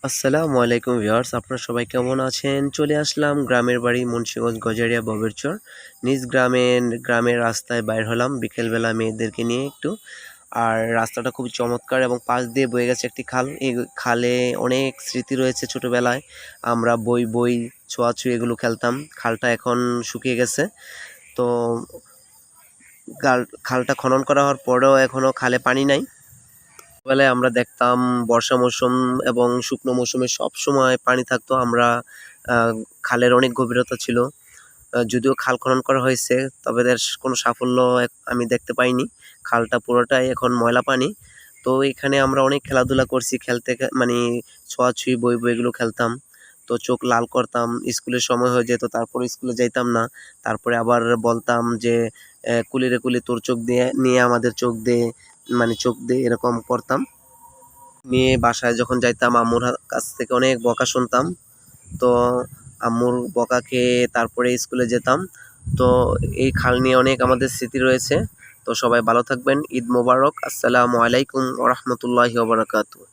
আসসালামু আলাইকুম ভিউয়ার্স, আপনারা সবাই কেমন আছেন? চলে আসলাম গ্রামের বাড়ি মুন্সিগঞ্জ গজারিয়া ববেরচর। নিজ গ্রামের রাস্তায় বাইর হলাম বিকেলবেলা মেয়েদেরকে নিয়ে একটু। আর রাস্তাটা খুব চমৎকার এবং পাশ দিয়ে বয়ে গেছে একটি খাল। এই খালে অনেক স্মৃতি রয়েছে ছোটবেলায়। আমরা বই ছোঁয়াছুঁই এগুলো খেলতাম। খালটা এখন শুকিয়ে গেছে। তো খালটা খনন করা হওয়ার পরেও এখনও খালে পানি নাই। ছোটবেলায় আমরা দেখতাম বর্ষা মৌসুম এবং শুকনো মৌসুমে সবসময় পানি থাকতো। খালের অনেক গভীরতা ছিল। যদিও খাল খনন করা হয়েছে, তবে এর কোনো সাফল্য আমি দেখতে পাইনি। খালটা পুরোটাই এখন ময়লা পানি। তো এখানে আমরা অনেক খেলাধুলা করছি। মানে ছোঁয়াছুঁই বই এগুলো খেলতাম। তো চোখ লাল করতাম, স্কুলের সময় হয়ে যেত, তারপরে স্কুলে যাইতাম না। তারপরে আবার বলতাম যে কুলি রে কুলি তোর চোখ দিয়ে নিয়ে আমাদের চোখ দে এরকম করতাম। নিয়ে বাসায় যখন যাইতাম আম্মুর কাছ থেকে অনেক বকা শুনতাম। তো আম্মুর বকা খেয়ে তারপরে স্কুলে যেতাম। তো এই খাল নিয়ে অনেক আমাদের স্মৃতি রয়েছে। তো সবাই ভালো থাকবেন। ঈদ মোবারক। আসসালামু আলাইকুম ওয়া রাহমাতুল্লাহি ওয়া বারাকাতুহু।